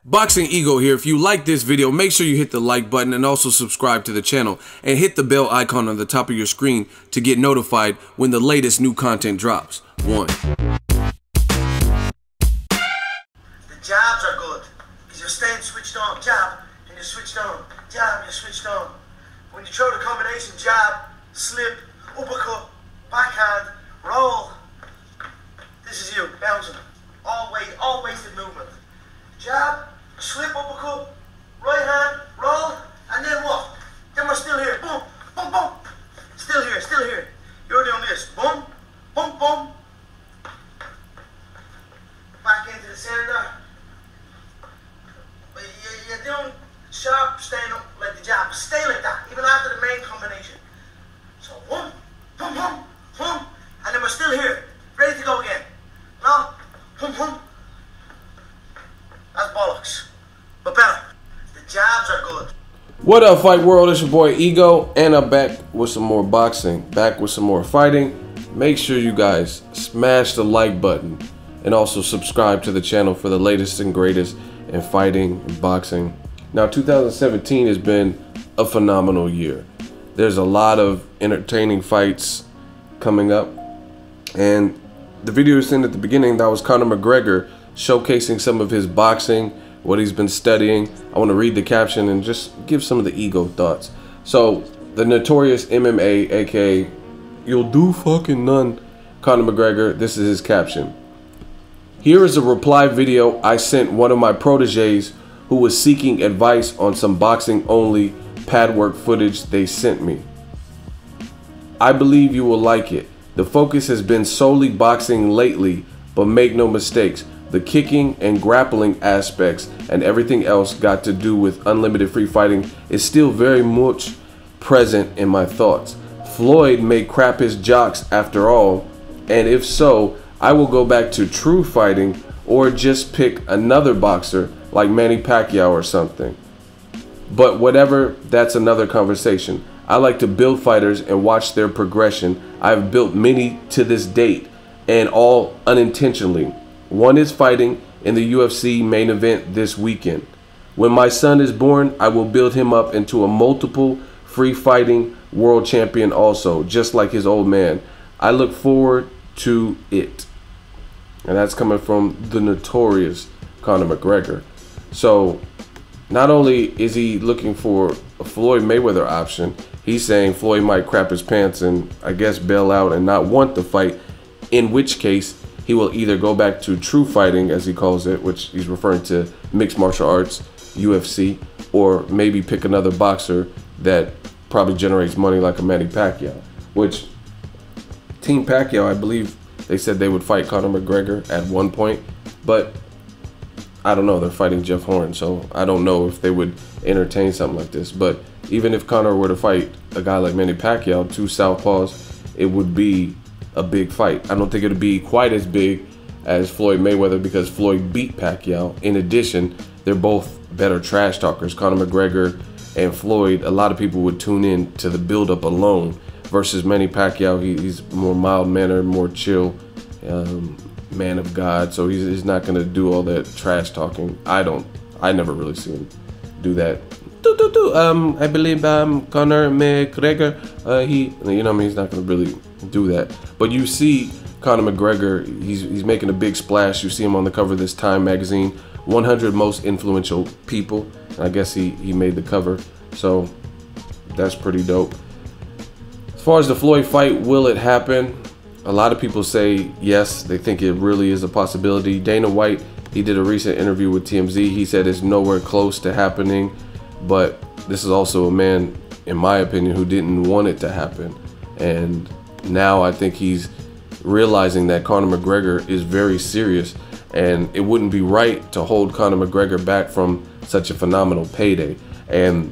Boxing Ego here. If you like this video, make sure you hit the like button and also subscribe to the channel and hit the bell icon on the top of your screen to get notified when the latest new content drops. The jabs are good because you're staying switched on. Jab and you're switched on. Jab and you're switched on. When you throw the combination jab, slip, uppercut, backhand, roll, this is you bouncing. All wasted movement. Jab, slip, uppercut, right hand, roll, and then what? Then we're still here. Boom, boom, boom. Still here, still here. You're doing this. Boom, boom, boom. Back into the center. You're doing sharp, staying up like the jab. Stay like that, even after the main combination. So boom, boom, boom, boom. And then we're still here, ready to go again. No, boom, boom. That's bollocks. But better. The jabs are good. What up, fight world? It's your boy Ego, and I'm back with some more boxing, back with some more fighting. Make sure you guys smash the like button and also subscribe to the channel for the latest and greatest in fighting and boxing. Now, 2017 has been a phenomenal year. There's a lot of entertaining fights coming up, and the video you seen at the beginning, that was Conor McGregor showcasing some of his boxing, what he's been studying. I want to read the caption and just give some of the Ego thoughts. So, the notorious MMA, aka you'll do fucking none, Conor McGregor, this is his caption. Here is a reply video I sent one of my proteges who was seeking advice on some boxing only pad work footage they sent me. I believe you will like it. The focus has been solely boxing lately, but make no mistakes, the kicking and grappling aspects and everything else got to do with unlimited free fighting is still very much present in my thoughts. Floyd may crap his jocks after all, and if so, I will go back to true fighting or just pick another boxer like Manny Pacquiao or something. But whatever, that's another conversation. I like to build fighters and watch their progression. I've built many to this date, and all unintentionally. One is fighting in the UFC main event this weekend. When my son is born, I will build him up into a multiple free fighting world champion also, just like his old man. I look forward to it. And that's coming from the notorious Conor McGregor. So not only is he looking for a Floyd Mayweather option, he's saying Floyd might crap his pants and I guess bail out and not want the fight, in which case he will either go back to true fighting, as he calls it, which he's referring to mixed martial arts, UFC, or maybe pick another boxer that probably generates money like a Manny Pacquiao, which Team Pacquiao, I believe they said they would fight Conor McGregor at one point, but I don't know, they're fighting Jeff Horn, so I don't know if they would entertain something like this. But even if Conor were to fight a guy like Manny Pacquiao, two southpaws, it would be a big fight. I don't think it would be quite as big as Floyd Mayweather because Floyd beat Pacquiao. In addition, they're both better trash talkers. Conor McGregor and Floyd, a lot of people would tune in to the build-up alone versus Manny Pacquiao. He's more mild-mannered, more chill, man of God, so he's not going to do all that trash talking. I never really see him do that. I believe Conor McGregor, he's not going to really do that. But you see Conor McGregor, he's making a big splash. You see him on the cover of this Time magazine, 100 most influential people. I guess he made the cover, so that's pretty dope. As far as the Floyd fight, will it happen? A lot of people say yes, they think it really is a possibility. Dana White, he did a recent interview with TMZ. He said it's nowhere close to happening, but this is also a man, in my opinion, who didn't want it to happen. And now I think he's realizing that Conor McGregor is very serious, and it wouldn't be right to hold Conor McGregor back from such a phenomenal payday. And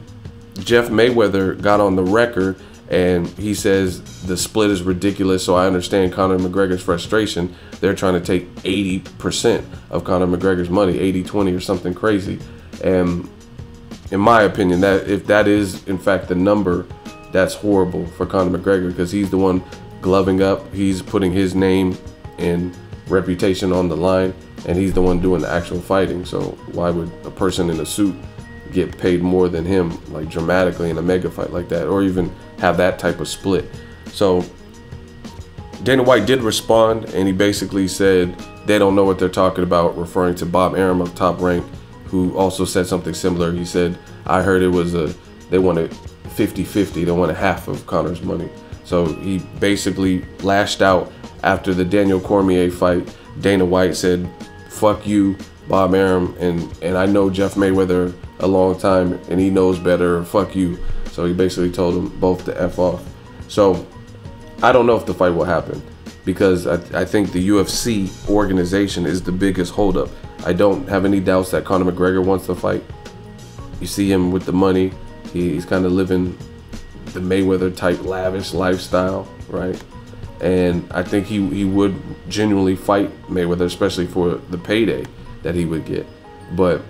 Jeff Mayweather got on the record and he says the split is ridiculous, so I understand Conor McGregor's frustration. They're trying to take 80% of Conor McGregor's money, 80-20 or something crazy. And in my opinion, that if that is in fact the number, that's horrible for Conor McGregor because he's the one gloving up. He's putting his name in reputation on the line, and he's the one doing the actual fighting. So why would a person in a suit get paid more than him, like dramatically in a mega fight like that, or even have that type of split? So Dana White did respond, and he basically said they don't know what they're talking about, referring to Bob Arum of Top Rank, who also said something similar. He said, I heard it was they wanted 50-50, they wanted half of Conor's money. So he basically lashed out after the Daniel Cormier fight. Dana White said, fuck you, Bob Arum, and I know Jeff Mayweather a long time, and he knows better, fuck you. So he basically told them both to F off. So I don't know if the fight will happen, because I think the UFC organization is the biggest holdup. I don't have any doubts that Conor McGregor wants to fight. You see him with the money. He's kind of living the Mayweather type lavish lifestyle, right? And I think he would genuinely fight Mayweather, especially for the payday that he would get. But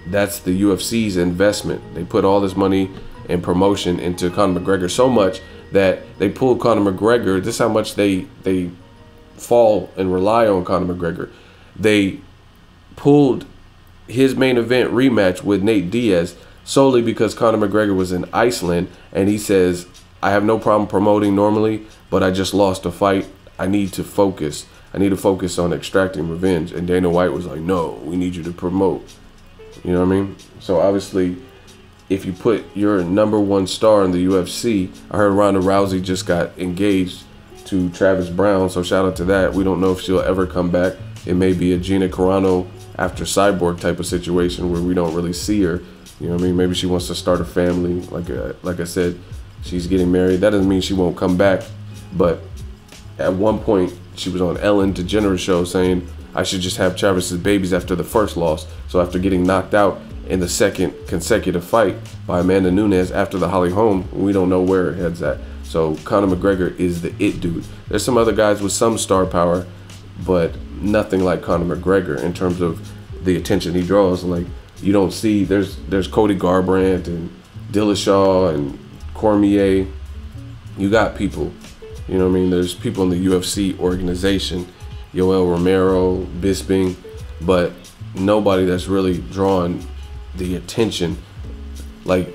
that's the UFC's investment. They put all this money and promotion into Conor McGregor so much that they pulled Conor McGregor. This is how much they fall and rely on Conor McGregor. They pulled his main event rematch with Nate Diaz solely because Conor McGregor was in Iceland, and he says, I have no problem promoting normally, but I just lost a fight. I need to focus. I need to focus on extracting revenge. And Dana White was like, no, we need you to promote. You know what I mean? So obviously, if you put your #1 star in the UFC, I heard Ronda Rousey just got engaged to Travis Brown, so shout out to that. We don't know if she'll ever come back. It may be a Gina Carano after Cyborg type of situation where we don't really see her. You know what I mean? Maybe she wants to start a family. Like I said, she's getting married. That doesn't mean she won't come back. But at one point, she was on Ellen DeGeneres show saying, I should just have Travis's babies after the first loss. So after getting knocked out in the second consecutive fight by Amanda Nunes after the Holly Holm, we don't know where her head's at. So Conor McGregor is the it dude. There's some other guys with some star power, but nothing like Conor McGregor in terms of the attention he draws. Like, you don't see, there's Cody Garbrandt and Dillashaw and Cormier. You got people, you know what I mean? There's people in the UFC organization, Yoel Romero, Bisping, but nobody that's really drawn the attention. Like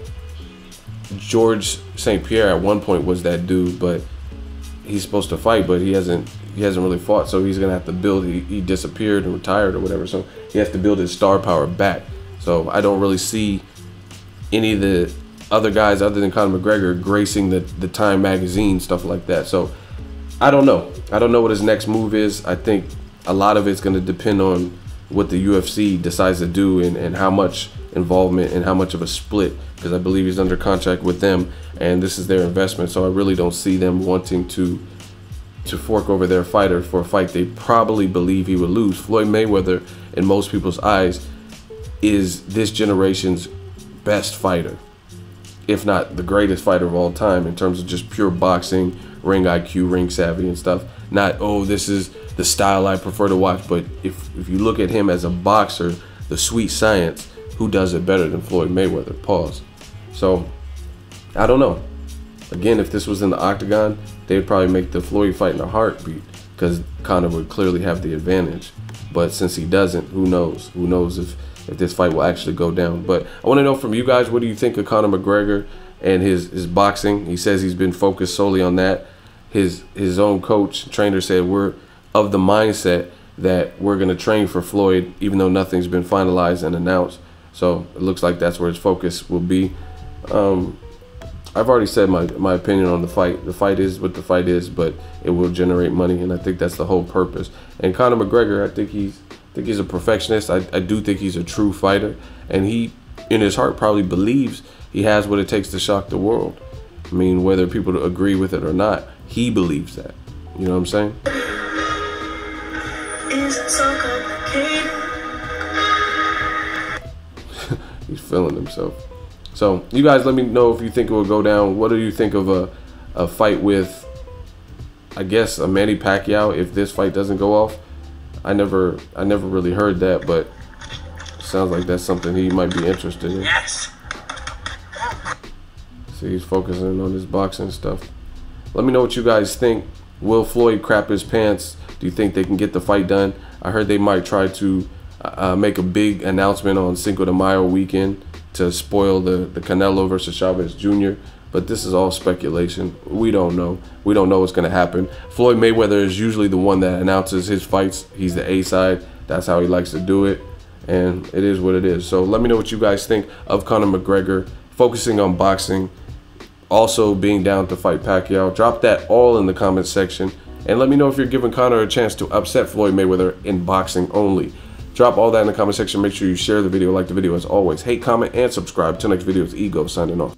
George St. Pierre at one point was that dude, but he's supposed to fight, but he hasn't really fought, so he's gonna have to build. He disappeared and retired or whatever, so he has to build his star power back. So I don't really see any of the other guys other than Conor McGregor gracing the Time magazine, stuff like that. So I don't know. I don't know what his next move is. I think a lot of it's going to depend on what the UFC decides to do and how much involvement and how much of a split, because I believe he's under contract with them and this is their investment. So I really don't see them wanting to fork over their fighter for a fight they probably believe he would lose. Floyd Mayweather, in most people's eyes, is this generation's best fighter, if not the greatest fighter of all time in terms of just pure boxing, ring IQ, ring savvy and stuff. Not, oh, this is the style I prefer to watch, but if you look at him as a boxer, the sweet science, who does it better than Floyd Mayweather? Pause. So I don't know. Again, if this was in the octagon, they would probably make the Floyd fight in a heartbeat because Conor would clearly have the advantage. But since he doesn't, who knows? Who knows if this fight will actually go down. But I want to know from you guys, what do you think of Conor McGregor and his boxing? He says he's been focused solely on that. His own coach, trainer, said we're of the mindset that we're going to train for Floyd, even though nothing's been finalized and announced. So it looks like that's where his focus will be. I've already said my opinion on the fight. The fight is what the fight is, but it will generate money, and I think that's the whole purpose. And Conor McGregor, I think he's a perfectionist. I do think he's a true fighter, and he, in his heart, probably believes he has what it takes to shock the world. I mean, whether people agree with it or not, he believes that. You know what I'm saying? Is so complicated. He's feeling himself. So you guys let me know if you think it will go down. What do you think of a fight with, I guess, a Manny Pacquiao if this fight doesn't go off? I never really heard that, but sounds like that's something he might be interested in. Yes. See, he's focusing on his boxing stuff. Let me know what you guys think. Will Floyd crap his pants? Do Do you think they can get the fight done? I heard they might try to make a big announcement on Cinco de Mayo weekend to spoil the Canelo versus Chavez Jr., but this is all speculation. We don't know. We don't know what's going to happen. Floyd Mayweather is usually the one that announces his fights. He's the A side. That's how he likes to do it, and it is what it is. So let me know what you guys think of Conor McGregor focusing on boxing, also being down to fight Pacquiao. Drop that all in the comment section, and let me know if you're giving Conor a chance to upset Floyd Mayweather in boxing only. Drop all that in the comment section. Make sure you share the video, like the video as always. Hate, comment, and subscribe. Till next video, it's Ego signing off.